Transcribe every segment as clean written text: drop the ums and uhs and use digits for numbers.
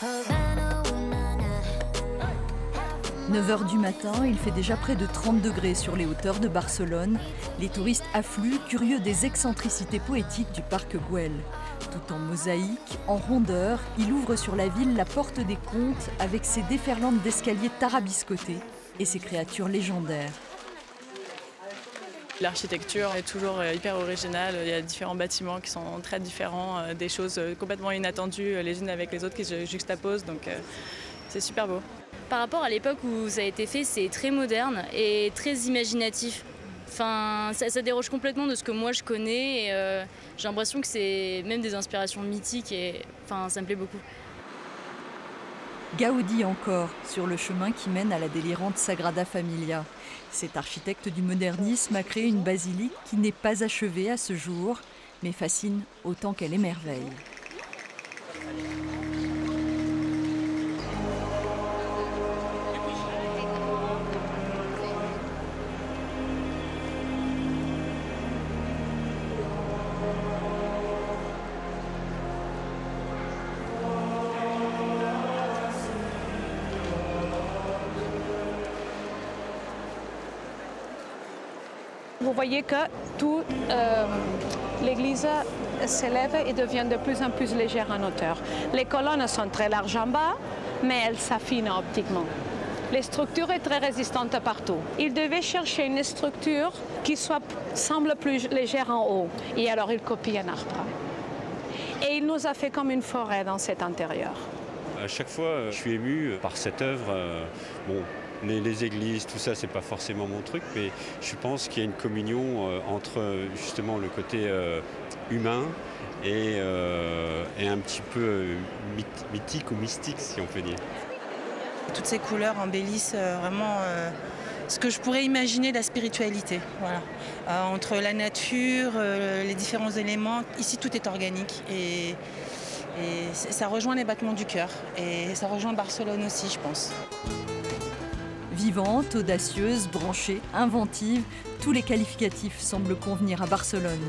9 h du matin, il fait déjà près de 30 degrés sur les hauteurs de Barcelone. Les touristes affluent, curieux des excentricités poétiques du parc Güell. Tout en mosaïque, en rondeur, il ouvre sur la ville la porte des contes avec ses déferlantes d'escaliers tarabiscotés et ses créatures légendaires. L'architecture est toujours hyper originale, il y a différents bâtiments qui sont très différents, des choses complètement inattendues les unes avec les autres qui se juxtaposent, donc c'est super beau. Par rapport à l'époque où ça a été fait, c'est très moderne et très imaginatif. Enfin, ça déroge complètement de ce que moi je connais et j'ai l'impression que c'est même des inspirations mythiques et enfin, ça me plaît beaucoup. Gaudi encore, sur le chemin qui mène à la délirante Sagrada Familia. Cet architecte du modernisme a créé une basilique qui n'est pas achevée à ce jour, mais fascine autant qu'elle émerveille. Vous voyez que toute l'église s'élève et devient de plus en plus légère en hauteur. Les colonnes sont très larges en bas, mais elles s'affinent optiquement. Les structures sont très résistantes partout. Il devait chercher une structure qui semble plus légère en haut. Et alors il copie un arbre. Et il nous a fait comme une forêt dans cet intérieur. À chaque fois, je suis ému par cette œuvre. Bon, les églises, tout ça, c'est pas forcément mon truc, mais je pense qu'il y a une communion entre justement le côté humain et un petit peu mythique ou mystique, si on peut dire. Toutes ces couleurs embellissent vraiment ce que je pourrais imaginer de la spiritualité. Voilà. Entre la nature, les différents éléments, ici tout est organique et ça rejoint les battements du cœur et ça rejoint Barcelone aussi, je pense. Vivante, audacieuse, branchée, inventive, tous les qualificatifs semblent convenir à Barcelone.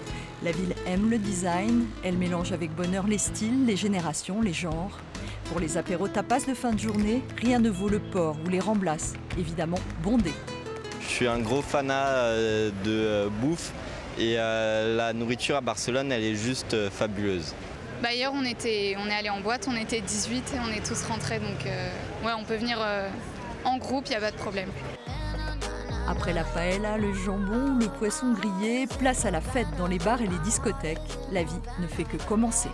La ville aime le design, elle mélange avec bonheur les styles, les générations, les genres. Pour les apéros tapas de fin de journée, rien ne vaut le port ou les Ramblas, évidemment bondés. Je suis un gros fanat de bouffe et la nourriture à Barcelone, elle est juste fabuleuse. Bah hier on est allé en boîte, on était 18 et on est tous rentrés, donc ouais, on peut venir en groupe, il n'y a pas de problème. Après la paella, le jambon, le poisson grillé, place à la fête dans les bars et les discothèques. La vie ne fait que commencer.